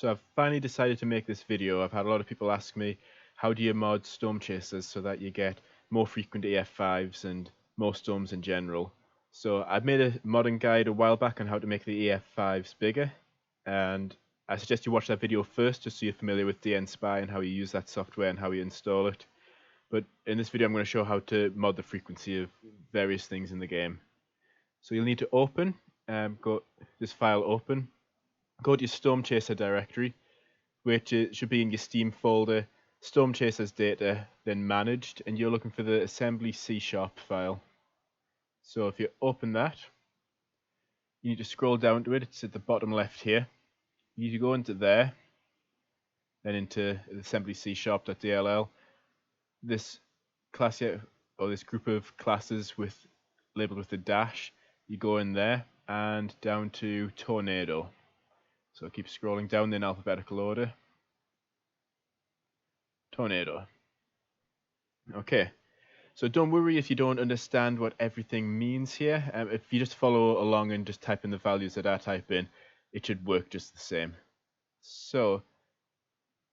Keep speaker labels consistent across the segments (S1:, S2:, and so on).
S1: So I've finally decided to make this video. I've had a lot of people ask me, how do you mod storm chasers so that you get more frequent EF5's and more storms in general. So I've made a modding guide a while back on how to make the EF5's bigger, and I suggest you watch that video first just so you're familiar with DNSpy and how you use that software and how you install it. But in this video I'm going to show how to mod the frequency of various things in the game. So you'll need to open, go this file open, go to your Storm Chaser directory, which should be in your Steam folder, Storm Chasers data, then managed, and you're looking for the assembly C# file. So if you open that, you need to scroll down to it. It's at the bottom left here. You need to go into there, then into assembly C#.dll. This class here, or this group of classes labeled with the dash, you go in there and down to Tornado. So keep scrolling down in alphabetical order. Tornado. Okay, so don't worry if you don't understand what everything means here. If you just follow along and just type in the values that I type in, it should work just the same. So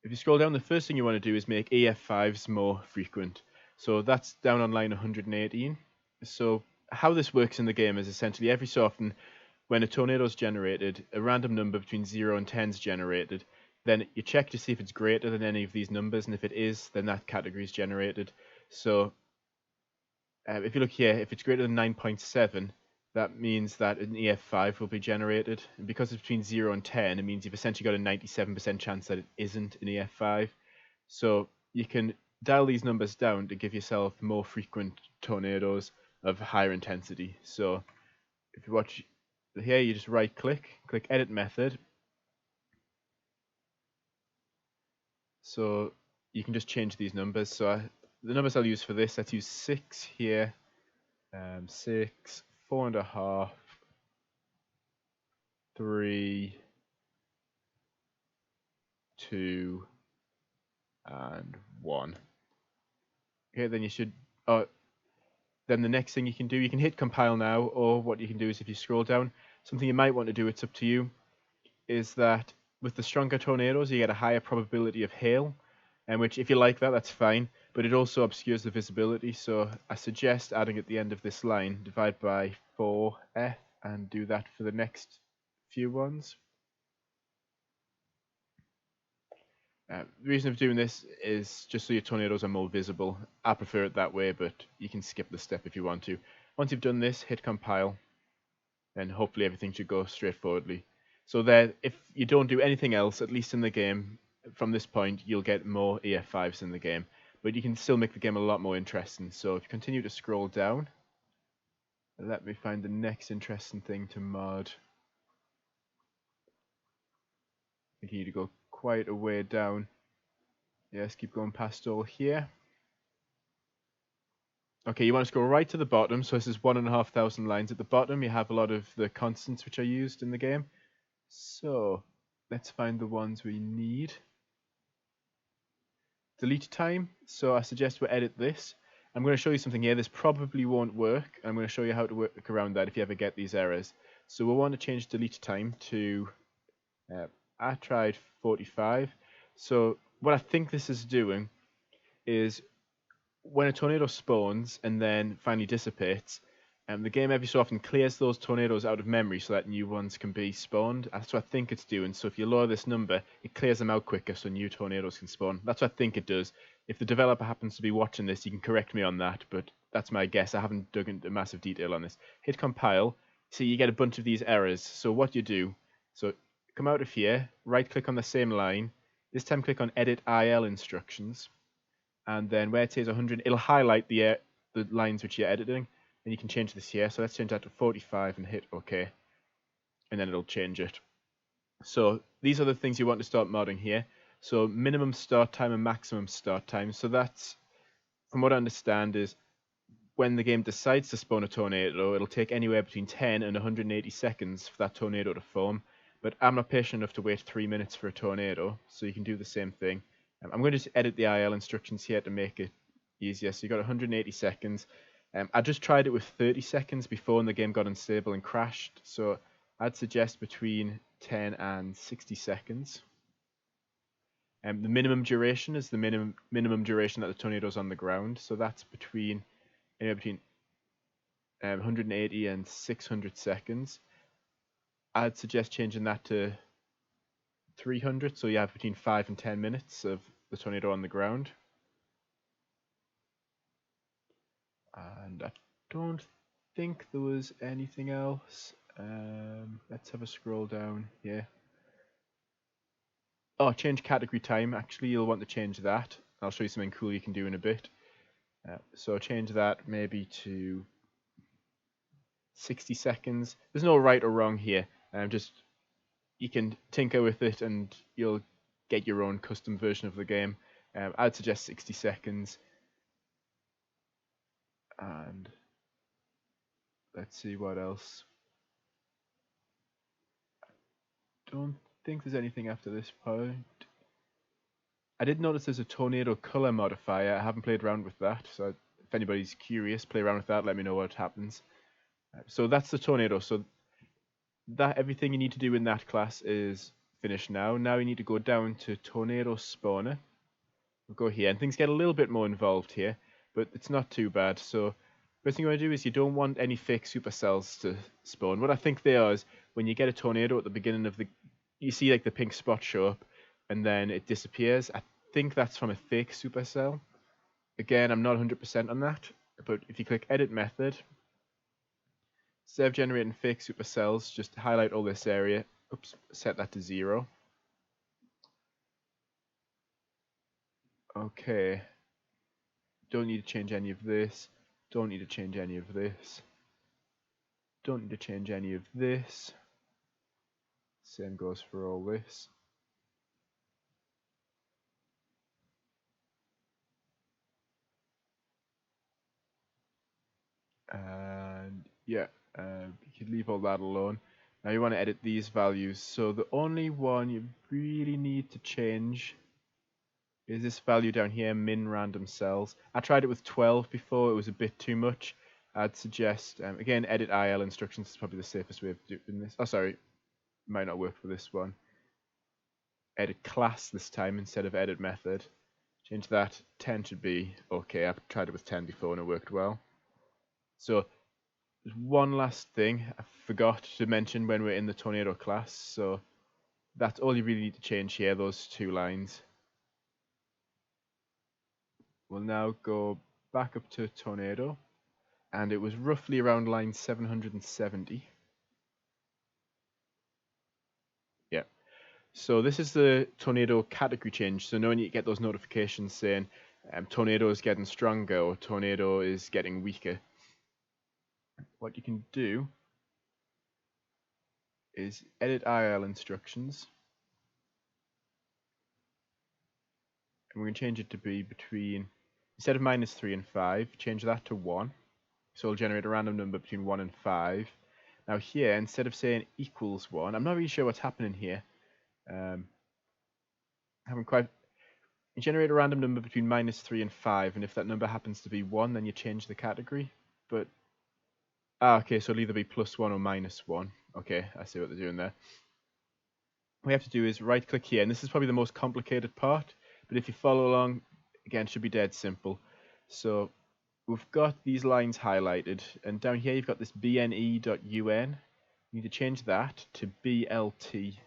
S1: if you scroll down, the first thing you want to do is make EF5's more frequent. So that's down on line 118. So how this works in the game is essentially every so often when a tornado is generated, a random number between 0 and 10 is generated. Then you check to see if it's greater than any of these numbers, and if it is, then that category is generated. So if you look here, if it's greater than 9.7, that means that an EF5 will be generated. And because it's between 0 and 10, it means you've essentially got a 97% chance that it isn't an EF5. So you can dial these numbers down to give yourself more frequent tornadoes of higher intensity. So if you watch here, you just right click edit method. So you can just change these numbers. So the numbers I'll use for this, let's use 6 here, 6, 4.5, 3, 2, and 1. Okay, then you should, then the next thing you can do, you can hit compile now, or what you can do is if you scroll down, something you might want to do, it's up to you, is that with the stronger tornadoes, you get a higher probability of hail, and which, if you like that, that's fine, but it also obscures the visibility, so I suggest adding at the end of this line, divide by 4f, and do that for the next few ones. The reason of doing this is just so your tornadoes are more visible. I prefer it that way, but you can skip the step if you want to. Once you've done this, hit compile, and hopefully everything should go straightforwardly. So there, if you don't do anything else, at least in the game, from this point, you'll get more EF5's in the game. But you can still make the game a lot more interesting. So if you continue to scroll down, let me find the next interesting thing to mod. I think you need to go quite a way down. Yes, keep going past all here. Okay, you want to scroll right to the bottom. So this is 1,500 lines. At the bottom, you have a lot of the constants which are used in the game. So let's find the ones we need. Delete time. So I suggest we edit this. I'm going to show you something here. This probably won't work. I'm going to show you how to work around that if you ever get these errors. So we'll want to change delete time to, I tried 45. So what I think this is doing is when a tornado spawns and then finally dissipates, the game every so often clears those tornadoes out of memory so that new ones can be spawned. That's what I think it's doing. So if you lower this number, it clears them out quicker so new tornadoes can spawn. That's what I think it does. If the developer happens to be watching this, you can correct me on that, but that's my guess. I haven't dug into massive detail on this. Hit compile. See, you get a bunch of these errors. So what you do, so come out of here, right click on the same line. This time click on edit IL instructions. And then where it says 100, it'll highlight the lines which you're editing. And you can change this here. So let's change that to 45 and hit OK. And then it'll change it. So these are the things you want to start modding here. So minimum start time and maximum start time. So that's, from what I understand, is when the game decides to spawn a tornado, it'll take anywhere between 10 and 180 seconds for that tornado to form. But I'm not patient enough to wait 3 minutes for a tornado. So you can do the same thing. I'm going to just edit the IL instructions here to make it easier. So you got 180 seconds. I just tried it with 30 seconds before and the game got unstable and crashed. So I'd suggest between 10 and 60 seconds. The minimum duration is the minimum duration that the tornado's on the ground, so that's anywhere between 180 and 600 seconds. I'd suggest changing that to 300, so you have between 5 and 10 minutes of the tornado on the ground. And I don't think there was anything else. Let's have a scroll down here. Oh, change category time. Actually, you'll want to change that. I'll show you something cool you can do in a bit. So change that maybe to 60 seconds. There's no right or wrong here. Just you can tinker with it and you'll get your own custom version of the game. I'd suggest 60 seconds. And let's see what else. Don't think there's anything after this point. I did notice there's a tornado color modifier. I haven't played around with that, so if anybody's curious, play around with that, let me know what happens. So that's the tornado. So that everything you need to do in that class is finished now. Now you need to go down to tornado spawner. We'll go here, and things get a little bit more involved here, but it's not too bad. So first thing you want to do is you don't want any fake supercells to spawn. What I think they are is when you get a tornado at the beginning of you see like the pink spot show up and then it disappears. I think that's from a fake supercell. Again, I'm not 100% on that, but if you click edit method, instead of generating fake supercells, just highlight all this area. Oops, set that to 0. Okay. Don't need to change any of this. Don't need to change any of this. Don't need to change any of this. Same goes for all this. And yeah, you could leave all that alone. Now you want to edit these values. So the only one you really need to change is this value down here, min random cells. I tried it with 12 before, it was a bit too much. I'd suggest, again, edit IL instructions is probably the safest way of doing this. Oh, sorry, might not work for this one. Edit class this time instead of edit method. Change that, 10 should be okay. I've tried it with 10 before and it worked well. So there's one last thing I forgot to mention when we're in the tornado class. So that's all you really need to change here, those 2 lines. We'll now go back up to tornado, and it was roughly around line 770. Yeah. So this is the tornado category change. So now when you get those notifications saying tornado is getting stronger or tornado is getting weaker, what you can do is edit IL instructions. And we're going to change it to be between, instead of -3 and 5, change that to 1. So it'll generate a random number between 1 and 5. Now here, instead of saying equals 1, I'm not really sure what's happening here. Haven't quite. You generate a random number between -3 and 5, and if that number happens to be 1, then you change the category. But okay, so it'll either be +1 or -1. Okay, I see what they're doing there. What we have to do is right-click here, and this is probably the most complicated part. But if you follow along, again, it should be dead simple. So we've got these lines highlighted, and down here you've got this bne.un. You need to change that to blt.un.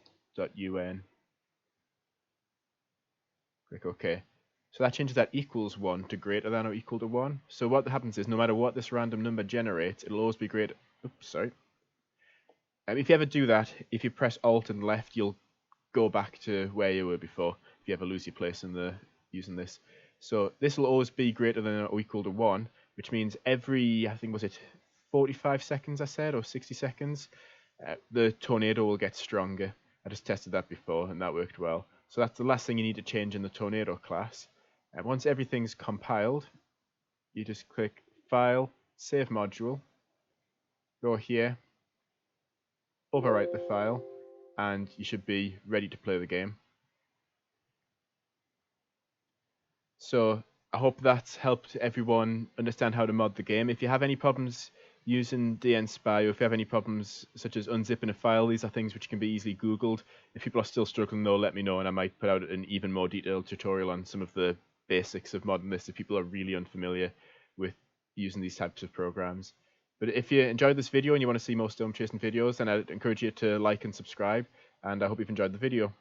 S1: Click OK. So that changes that equals 1 to greater than or equal to 1. So what happens is no matter what this random number generates, it'll always be greater. Oops, sorry. If you ever do that, if you press Alt and left, you'll go back to where you were before. If you ever lose your place in using this. So this will always be greater than or equal to 1, which means every, I think was it 45 seconds I said, or 60 seconds, the tornado will get stronger. I just tested that before and that worked well. So that's the last thing you need to change in the tornado class. And once everything's compiled, you just click File, Save Module, go here, overwrite the file, and you should be ready to play the game. So I hope that's helped everyone understand how to mod the game. If you have any problems using dnspy, or if you have any problems such as unzipping a file, these are things which can be easily Googled. If people are still struggling though, let me know and I might put out an even more detailed tutorial on some of the basics of modern lists if people are really unfamiliar with using these types of programs. But if you enjoyed this video and you want to see more storm chasing videos, then I'd encourage you to like and subscribe, and I hope you've enjoyed the video.